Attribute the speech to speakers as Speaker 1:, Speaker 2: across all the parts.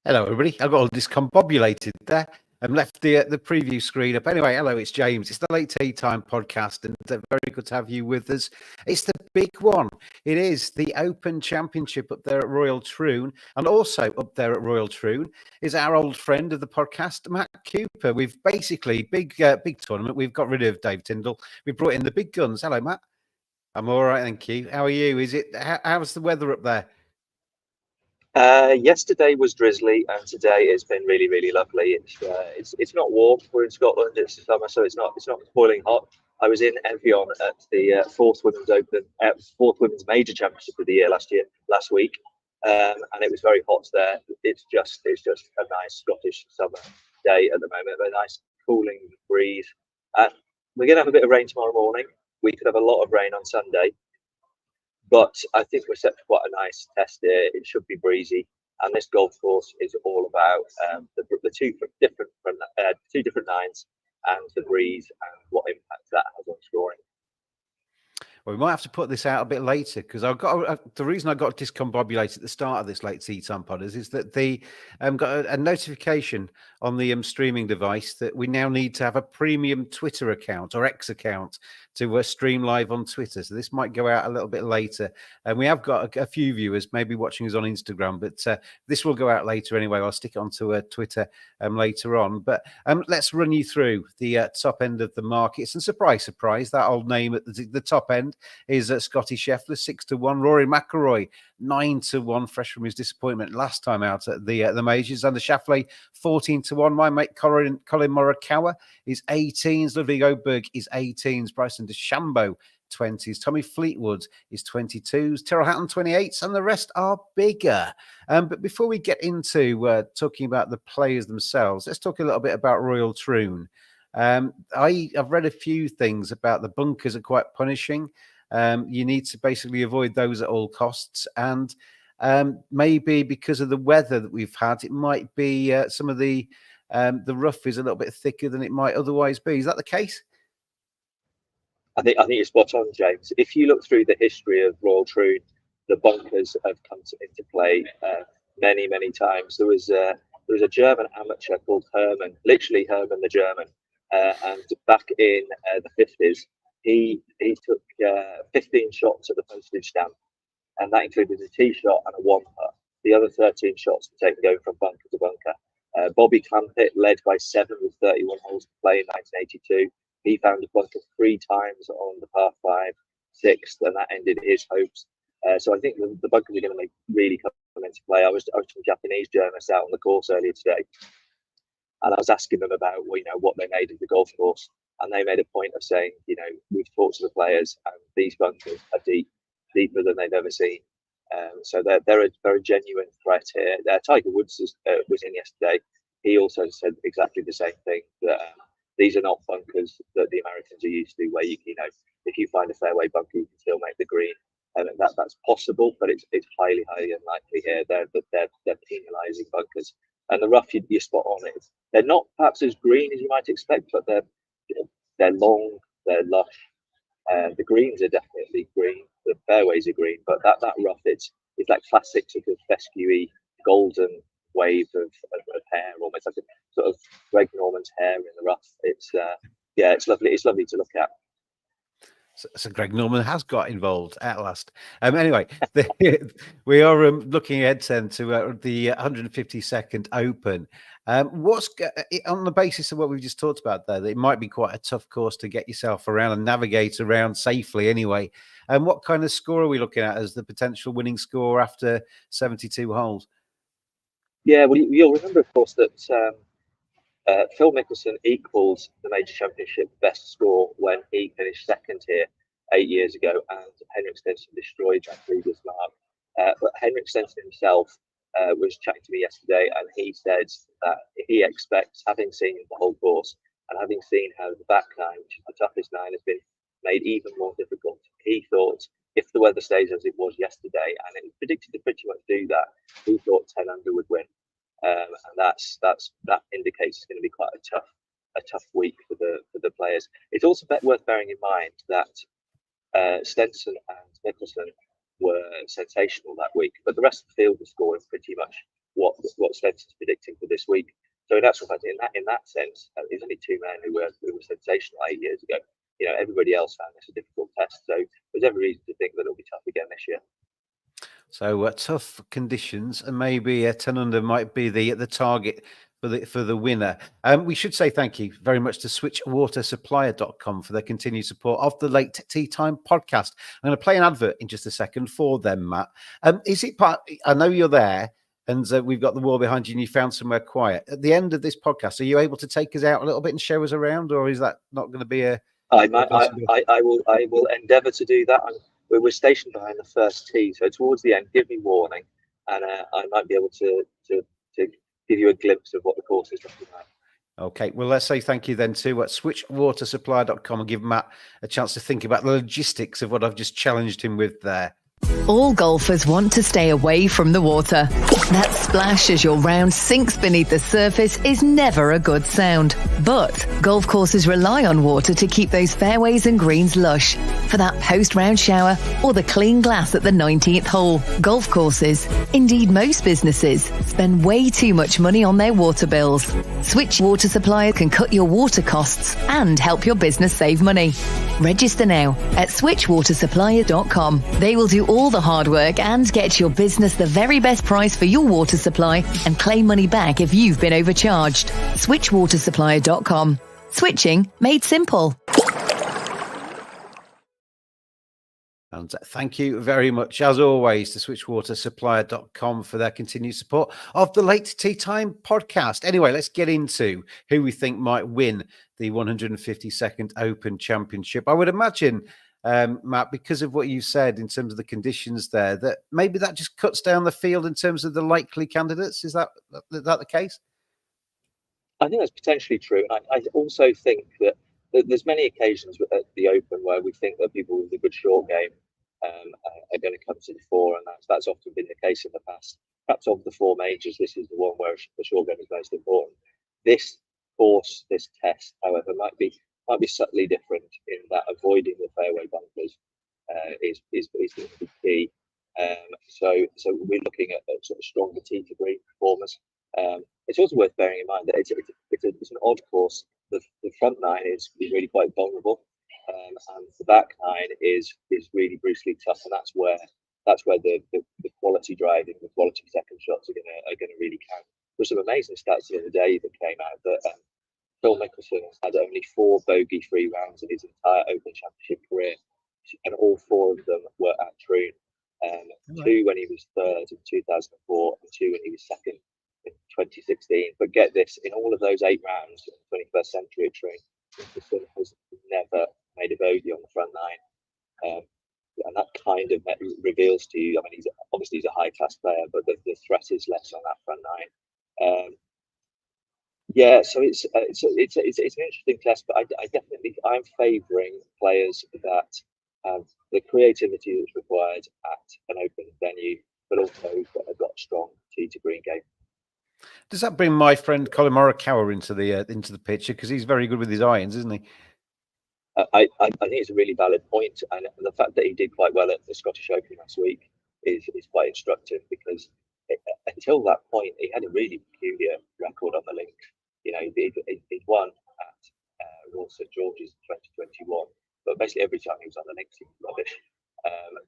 Speaker 1: Hello, everybody. I got all discombobulated there and left the preview screen up. Anyway, hello, it's James. It's the Late Tea Time podcast, and very good to have you with us. It's the big one. It is the Open Championship up there at Royal Troon, and also up there at Royal Troon is our old friend of the podcast, Matt Cooper. We've basically big tournament. We've got rid of Dave Tyndall. We brought in the big guns. Hello, Matt. I'm all right, thank you. How are you? How's the weather up there?
Speaker 2: Yesterday was drizzly, and today it's been really, really lovely. It's not warm. We're in Scotland. It's summer, so it's not boiling hot. I was in Evian at the fourth women's major championship of the year last week, and it was very hot there. It's just a nice Scottish summer day at the moment. A nice cooling breeze. We're gonna have a bit of rain tomorrow morning. We could have a lot of rain on Sunday. But I think we're set for quite a nice test here. It should be breezy, and this golf course is all about the two different nines and the breeze and what impact that has on scoring.
Speaker 1: Well, we might have to put this out a bit later because the reason I got discombobulated at the start of this Late Tea Time podders is that the got a notification on the streaming device that we now need to have a premium Twitter account or X account to stream live on Twitter. So this might go out a little bit later, and we have got a few viewers maybe watching us on Instagram, but this will go out later anyway. I'll stick it onto Twitter later on. But let's run you through the top end of the markets, and surprise, that old name at the top end is Scotty Scheffler 6-1, Rory McIlroy 9-1, fresh from his disappointment last time out at the majors, and the Scheffler 14-1. My mate Colin Morikawa is 18s, Ludwig Oberg is 18s, Bryson DeChambeau 20s, Tommy Fleetwood is 22s, Tyrrell Hatton 28s, and the rest are bigger. But before we get into talking about the players themselves, let's talk a little bit about Royal Troon. I've read a few things about the bunkers are quite punishing. You need to basically avoid those at all costs, and maybe because of the weather that we've had, it might be some of the rough is a little bit thicker than it might otherwise be. Is that the case?
Speaker 2: I think you're spot on, James. If you look through the history of Royal Troon, the bunkers have come into play many times. There was a German amateur called Hermann, literally Hermann the German. And back in the 50s, he took 15 shots at the postage stamp, and that included a tee shot and a one putt. The other 13 shots were taken going from bunker to bunker. Bobby Clampett led by 7 with 31 holes to play in 1982. He found a bunker 3 times on the par 5, 6th, and that ended his hopes. So I think the bunkers are going to really come into play. I was some Japanese journalists out on the course earlier today, and I was asking them about what they made of the golf course, and they made a point of saying, we've talked to the players, and these bunkers are deeper than they've ever seen. So they're a very genuine threat here. Tiger Woods was in yesterday. He also said exactly the same thing, that these are not bunkers that the Americans are used to, where if you find a fairway bunker, you can still make the green. And that's possible, but it's highly unlikely here. They're penalising bunkers. And the rough, you're spot on it. They're not perhaps as green as you might expect, but they're long, they're lush. The greens are definitely green. The fairways are green, but that rough, it's like classic sort of fescue-y golden wave of hair, almost like a sort of Greg Norman's hair in the rough. It's lovely. It's lovely to look at.
Speaker 1: So Greg Norman has got involved at last. Anyway, we are looking ahead then to the 152nd Open. What's on the basis of what we've just talked about there, that it might be quite a tough course to get yourself around and navigate around safely anyway. And what kind of score are we looking at as the potential winning score after 72 holes?
Speaker 2: Yeah, well, you'll remember, of course, that Phil Mickelson equalled the major championship best score when he finished second here 8 years ago, and Henrik Stenson destroyed that previous mark. But Henrik Stenson himself was chatting to me yesterday, and he said that he expects, having seen the whole course and having seen how the back nine, which is the toughest nine, has been made even more difficult, he thought if the weather stays as it was yesterday, and it was predicted to pretty much do that, he thought 10 under would win. And that indicates it's going to be quite a tough week for the players. It's also worth bearing in mind that Stenson and Mickelson were sensational that week, but the rest of the field was scoring pretty much Spencer's predicting for this week. So in actual fact, in that sense, there's only two men who were sensational 8 years ago. Everybody else found this a difficult test. So there's every reason to think that it'll be tough again this year.
Speaker 1: So tough conditions, and maybe 10 under might be the target for the winner. We should say thank you very much to switchwatersupplier.com for their continued support of the Late Tea Time podcast. I'm going to play an advert in just a second for them, Matt. Is it part? I know you're there, and we've got the wall behind you, and you found somewhere quiet. At the end of this podcast, are you able to take us out a little bit and show us around, or is that not going to be a?
Speaker 2: I will endeavour to do that. We're stationed behind the first tee, so towards the end, give me warning, and I might be able to give you a glimpse of what the course is looking like.
Speaker 1: Okay, well, let's say thank you then to switchwatersupplier.com and give Matt a chance to think about the logistics of what I've just challenged him with there.
Speaker 3: All golfers want to stay away from the water. That splash as your round sinks beneath the surface is never a good sound. But golf courses rely on water to keep those fairways and greens lush. For that post-round shower or the clean glass at the 19th hole. Golf courses, indeed most businesses, spend way too much money on their water bills. Switch Water Supplier can cut your water costs and help your business save money. Register now at switchwatersupplier.com. They will do all the hard work and get your business the very best price for your water supply and claim money back if you've been overcharged. Switchwatersupplier.com. Switching made simple.
Speaker 1: And thank you very much, as always, to switchwatersupplier.com for their continued support of the Late Tea Time podcast. Anyway, let's get into who we think might win the 152nd Open Championship. I would imagine, Matt, because of what you said in terms of the conditions there, that maybe that just cuts down the field in terms of the likely candidates. Is that the case?
Speaker 2: I think that's potentially true. I also think that there's many occasions at the Open where we think that people with a good short game are going to come to the fore, and that's often been the case in the past. Perhaps of the four majors, this is the one where the short game is most important. This course, this test, however, might be subtly different in that avoiding the fairway bunkers is going to be key. So we're looking at sort of stronger tee to green performers. It's also worth bearing in mind that it's an odd course. The front nine is really quite vulnerable, and the back nine is really brutally tough, and that's where the quality driving, the quality second shots are gonna really count. There's some amazing stats the other day that came out that Phil Mickelson had only 4 bogey-free rounds in his entire Open Championship career, and all 4 of them were at Troon. 2 when he was third in 2004, and 2 when he was second in 2016. But get this, in all of those 8 rounds in the 21st century at Troon, Mickelson has never made a bogey on the front nine. And that kind of reveals to you, I mean, he's a high-class player, but the threat is less on that front nine. Yeah, so it's an interesting test, but I'm favouring players that have the creativity that's required at an open venue, but also that have got a strong tee to green game.
Speaker 1: Does that bring my friend Colin Morikawa into the picture, because he's very good with his irons, isn't he?
Speaker 2: I think it's a really valid point, and the fact that he did quite well at the Scottish Open last week is quite instructive, because until that point he had a really peculiar record on the links. You know, he'd won at Royal St George's in 2021, but basically every time he was on the links he was rubbish.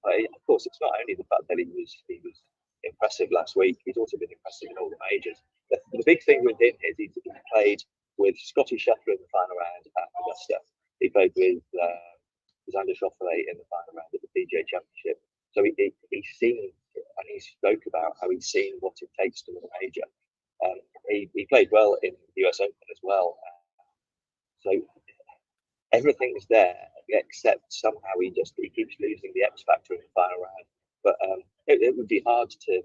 Speaker 2: But of course, it's not only the fact that he was impressive last week; he's also been impressive in all the majors. The big thing with him is he played with Scotty Scheffler in the final round at Augusta. He played with Xander Schauffele in the final round at the PGA Championship. So he's seen, and he spoke about how he's seen what it takes to win a major. He played well in the US Open as well. So everything's there, except somehow he keeps losing the X factor in the final round. But it would be hard to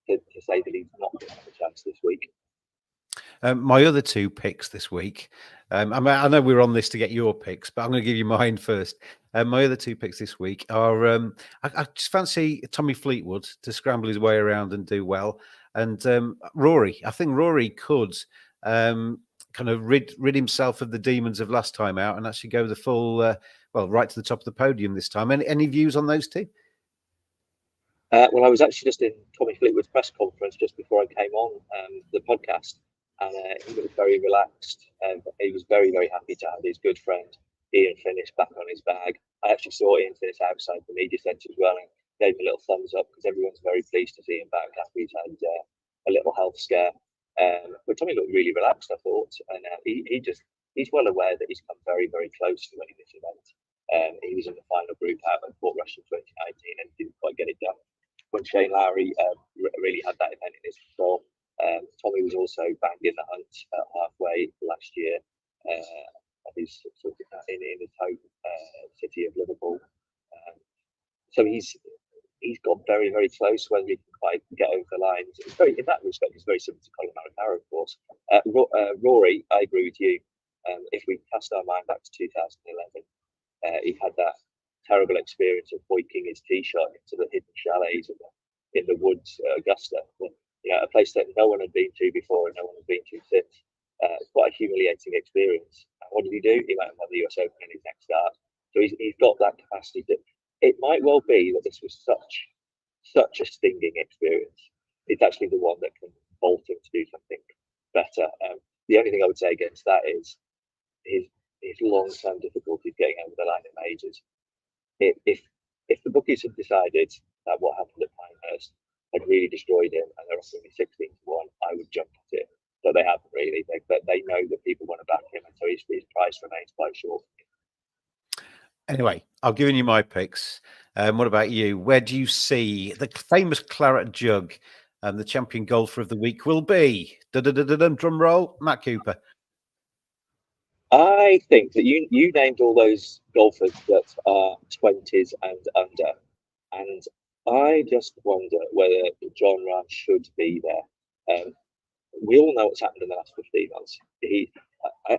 Speaker 2: say that he's not going to have a chance this week.
Speaker 1: My other 2 picks this week, I know we're on this to get your picks, but I'm going to give you mine first. My other 2 picks this week are, I just fancy Tommy Fleetwood to scramble his way around and do well. And Rory, I think Rory could kind of rid himself of the demons of last time out and actually go the full, right to the top of the podium this time. Any views on those 2?
Speaker 2: Well, I was actually just in Tommy Fleetwood's press conference just before I came on the podcast, and he was very relaxed. He was very, very happy to have his good friend Ian Finnis back on his bag. I actually saw Ian Finnis outside the media centre as well and gave him a little thumbs up because everyone's very pleased to see him back after he's had a little health scare. But Tommy looked really relaxed, I thought, and he's well aware that he's come very, very close to winning this event. He was in the final group out at Port Rush in 2019 and didn't quite get it done when Shane Lowry really had that event in his control. Tommy was also banged in the hunt halfway last year. He's sort of in his home city of Liverpool. So he's got very, very close. Whether he can quite get over the line, in that respect, it's very similar to Colin Maricaro, of course. Rory, I agree with you. If we cast our mind back to 2011, he had that terrible experience of hoiking his tee shot into the hidden chalets in the woods at Augusta, a place that no one had been to before and no one had been to since. It's quite a humiliating experience. And what did he do? He went and won the US Open in his next start. So he's got that capacity. It might well be that this was such a stinging experience. It's actually the one that can vault him to do something better. The only thing I would say against that is his long-term difficulties getting over the line at majors. If the bookies had decided that what happened at Pinehurst had really destroyed him and they're offering me 16 to 1, I would jump at it. But they haven't really. They know that people want to back him, and so his price remains quite short.
Speaker 1: Anyway, I've given you my picks. What about you? Where do you see the famous claret jug and the champion golfer of the week will be? Drum roll, Matt Cooper.
Speaker 2: I think that you named all those golfers that are 20s and under, and I just wonder whether Jon Rahm should be there. We all know what's happened in the last 15 months.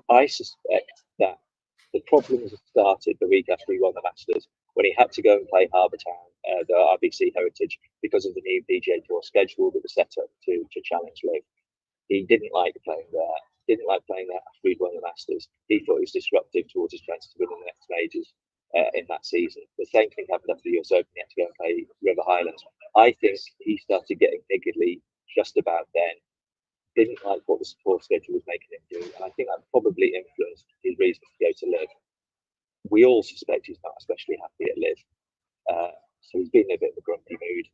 Speaker 2: I suspect that the problems started the week after he won the Masters, when he had to go and play Harbour Town, the RBC Heritage, because of the new PGA Tour schedule that was set up to challenge Liv. He didn't like playing there. Didn't like playing there after he'd won the Masters. He thought it was disruptive towards his chances to win the next majors in that season. The same thing happened after the US Open. He had to go and play River Highlands. I think he started getting niggardly just about then. Didn't like what the tour schedule was making him do, and I think that probably influenced his reason to go to Liv. We all suspect he's not especially happy at Liv, so he's been in a bit of a grumpy mood.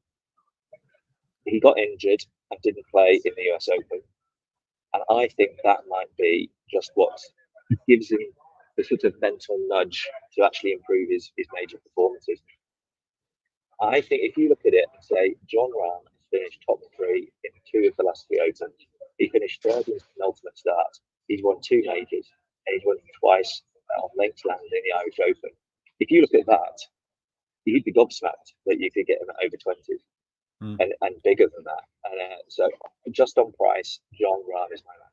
Speaker 2: He got injured and didn't play in the US Open, and I think that might be just what gives him the sort of mental nudge to actually improve his major performances. I think if you look at it and say Jon Rahm has finished top 3 in 2 of the last 3 Opens. He finished 3rd in his penultimate start. He's won 2 majors, and he's won twice on links land in the Irish Open. If you look at that, you'd be gobsmacked that you could get him at over 20s and bigger than that. And so just on price, Jon Rahm is my man.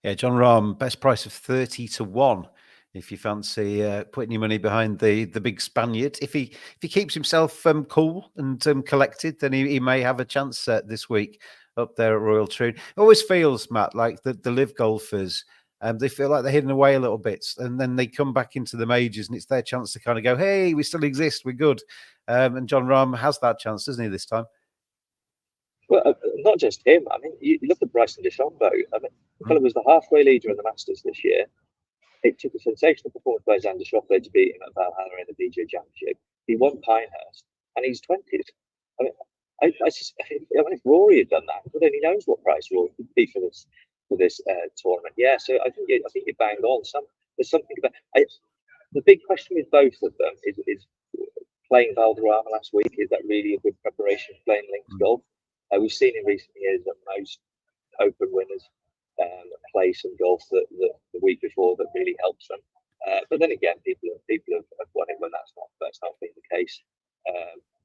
Speaker 1: Yeah, Jon Rahm, best price of 30 to 1. If you fancy putting your money behind the big Spaniard, if he keeps himself cool and collected, then he may have a chance this week up there at Royal Troon. It always feels, Matt, like the live golfers, they feel like they're hidden away a little bit, and then they come back into the majors, and it's their chance to kind of go, "Hey, we still exist, we're good." And Jon Rahm has that chance, doesn't he, this time?
Speaker 2: Well, not just him. I mean, you look at Bryson DeChambeau. I mean, the fellow was the halfway leader in the Masters this year. It took a sensational performance by Xander Schauffele to beat him at Valhalla in the PGA Championship. He won Pinehurst, and he's 20s. I mean, if Rory had done that, well, then he knows what price Rory would be for this tournament. Yeah, so I think you banged on. There's something about the big question with both of them is playing Valderrama last week. Is that really a good preparation for playing links golf? We've seen in recent years that most Open winners play some golf that the week before that really helps them. But then again, people have won it when that's not been the case.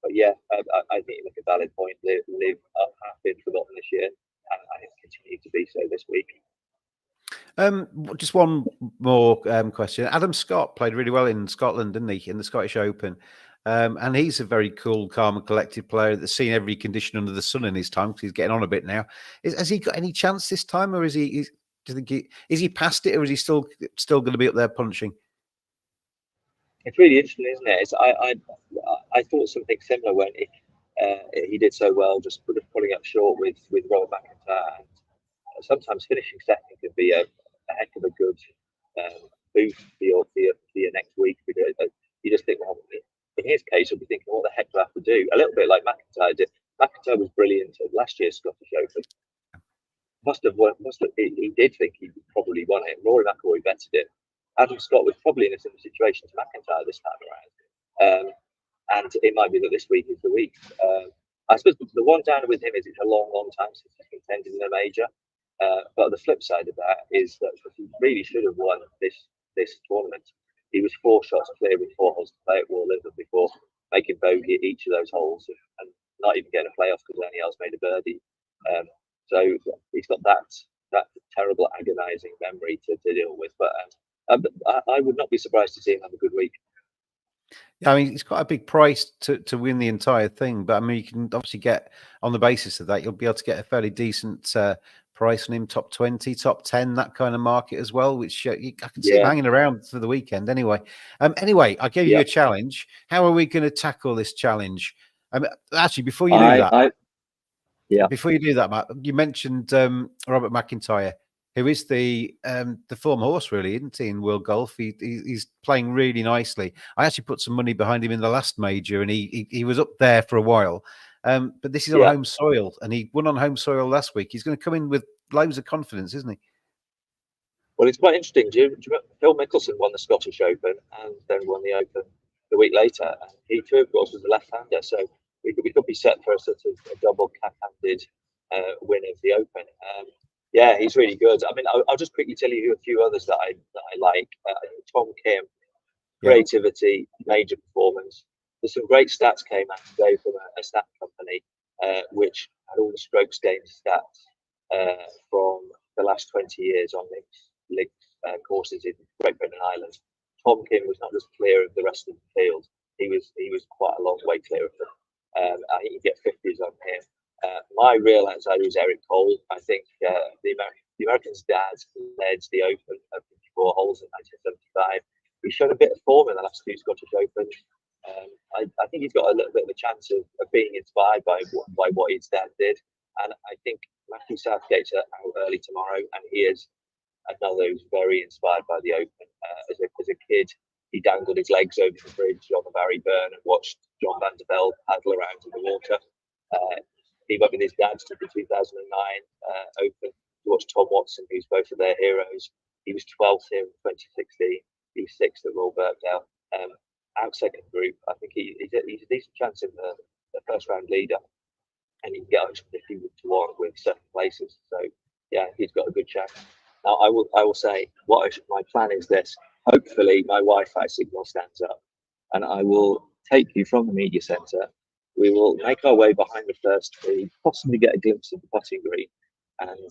Speaker 2: But yeah, I think you make a valid point. Liv have been forgotten this year, and I think continue to be so this week.
Speaker 1: Just one more question. Adam Scott played really well in Scotland, didn't he, in the Scottish Open? And he's a very cool, calm and collected player that's seen every condition under the sun in his time because he's getting on a bit now. Has he got any chance this time, or is he? Do you think is he past it, or is he still going to be up there punching?
Speaker 2: It's really interesting, isn't it? I thought something similar when he did so well, just pulling up short with Robert McIntyre. And sometimes finishing second can be a heck of a good boost for your next week. Because you just think, well, in his case, you'll be thinking, what the heck do I have to do? A little bit like McIntyre did. McIntyre was brilliant at last year's Scottish Open. He did think he probably won it. Rory McIlroy betted it. Adam Scott was probably in a similar situation to McIntyre this time around. And it might be that this week is the week. I suppose the one down with him is it's a long, long time since he's contended in a major. But the flip side of that is that he really should have won this tournament. He was 4 shots clear with 4 holes to play at Warliver before making bogey at each of those holes and not even getting a playoff because anyone else made a birdie. So he's got that terrible, agonising memory to deal with. But I would not be surprised to see him have a good week.
Speaker 1: Yeah, I mean, it's quite a big price to win the entire thing, but I mean, you can obviously get on the basis of that, you'll be able to get a fairly decent price on him, top 20, top 10, that kind of market as well, which I can see him hanging around for the weekend anyway. Anyway, I gave you a challenge. How are we going to tackle this challenge? Actually, before you do before you do that, Matt, you mentioned Robert McIntyre, who is the form horse, really, isn't he, in World Golf? He's playing really nicely. I actually put some money behind him in the last major, and he was up there for a while. But this is on home soil, and he won on home soil last week. He's going to come in with loads of confidence, isn't he?
Speaker 2: Well, it's quite interesting. Do you remember Phil Mickelson won the Scottish Open and then won the Open the week later? And he too, of course, was a left-hander, so we could be set for a sort of a double cap-handed win of the Open. Yeah, he's really good. I mean, I'll just quickly tell you a few others that I like. Tom Kim, creativity, major performance. There's some great stats came out today from a stat company, which had all the strokes gained stats from the last 20 years on links courses in Great Britain and Ireland. Tom Kim was not just clear of the rest of the field; he was quite a long way clear of them. I think you get 50s on him. My real outsider is Eric Cole. I think the American's dad led the Open of 54 holes in 1975. He showed a bit of form in the last 2 Scottish Opens. I think he's got a little bit of a chance of being inspired by what his dad did. And I think Matthew Southgate's out early tomorrow, and he is another who's very inspired by the Open. As a kid, he dangled his legs over the bridge on the Barry Burn and watched John van der Velde paddle around in the water. He went with his dad to the 2009 Open to watch Tom Watson, who's both of their heroes. He was 12th here in 2016. He was 6th at Royal Birkdale. Out second group, I think he's a decent chance in the first round leader, and he can get 150 to 1 with certain places. So yeah, he's got a good chance. Now I will say my plan is this. Hopefully my Wi-Fi signal stands up, and I will take you from the media centre. We will make our way behind the first tee, possibly get a glimpse of the putting green, and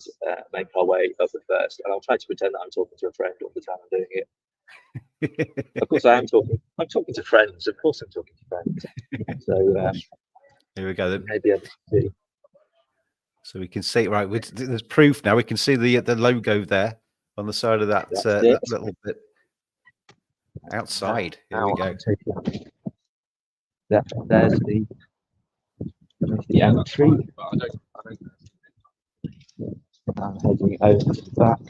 Speaker 2: make our way up the first. And I'll try to pretend that I'm talking to a friend all the time I'm doing it. Of course, I'm talking to friends. Of course, I'm talking to friends. So
Speaker 1: here we go. Then.
Speaker 2: Maybe I see.
Speaker 1: So we can see right. There's proof now. We can see the logo there on the side of that little bit outside. Here we go.
Speaker 2: There's the entry. I'm heading over to the back,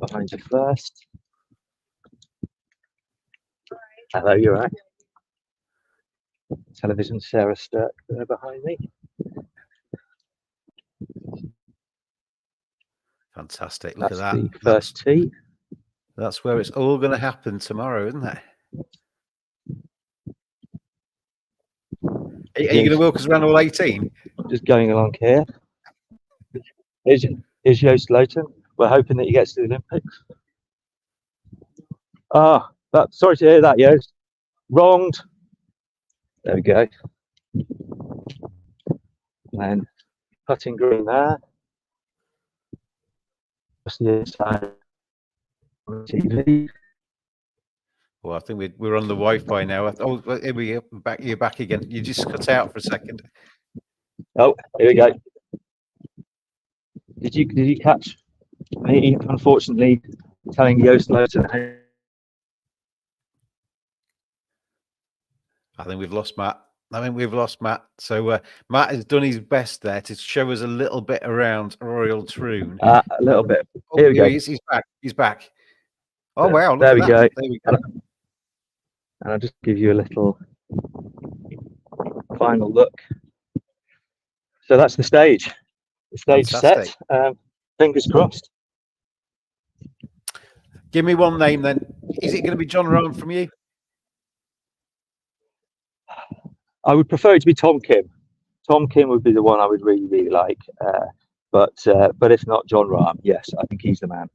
Speaker 2: behind you first. Hello, you're right. Television, Sarah Sturck there behind me.
Speaker 1: Fantastic! Look at that.
Speaker 2: The first tee.
Speaker 1: That's where it's all going to happen tomorrow, isn't it? Are you going to walk us around all 18?
Speaker 2: Just going along here. Here's Joost Luiten. We're hoping that he gets to the Olympics. Sorry to hear that, Joost. Wronged. There we go. And putting green there. Just the inside on TV.
Speaker 1: Well, I think we're on the Wi-Fi now. Oh, here we go. You're back again. You just cut out for a second.
Speaker 2: Oh, here we go. Did you catch me? Unfortunately, telling Joost Luiten.
Speaker 1: I think we've lost Matt. So Matt has done his best there to show us a little bit around Royal Troon.
Speaker 4: A little bit.
Speaker 1: Oh,
Speaker 4: Here we go.
Speaker 1: He's back. He's back. Oh, wow. Look
Speaker 4: There
Speaker 1: at
Speaker 4: we
Speaker 1: that.
Speaker 4: go.
Speaker 1: There we go.
Speaker 4: And I'll just give you a little final look. So that's the stage. The stage
Speaker 1: Fantastic.
Speaker 4: set. Fingers crossed.
Speaker 1: Give me one name then. Is it going to be John Rahm from you?
Speaker 4: I would prefer it to be Tom Kim. Tom Kim would be the one I would really, really like. But if not John Rahm, yes, I think he's the man.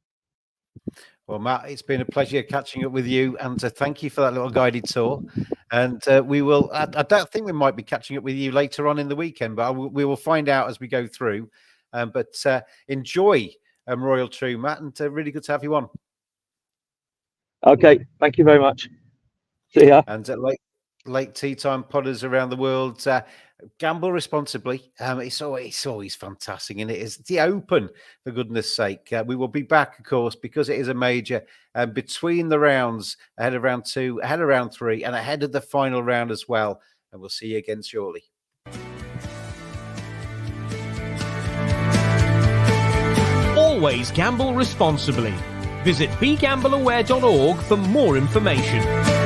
Speaker 1: Well, Matt, it's been a pleasure catching up with you, and thank you for that little guided tour. And we will. I don't think we might be catching up with you later on in the weekend, but we will find out as we go through. But enjoy Royal Troon, Matt, and really good to have you on.
Speaker 4: Okay, thank you very much. See ya.
Speaker 1: And late tea time podders around the world, gamble responsibly. It's always fantastic, and it is the Open, for goodness sake. We will be back, of course, because it is a major between the rounds, ahead of round 2, ahead of round 3, and ahead of the final round as well. And we'll see you again shortly.
Speaker 5: Always gamble responsibly. Visit begambleaware.org for more information.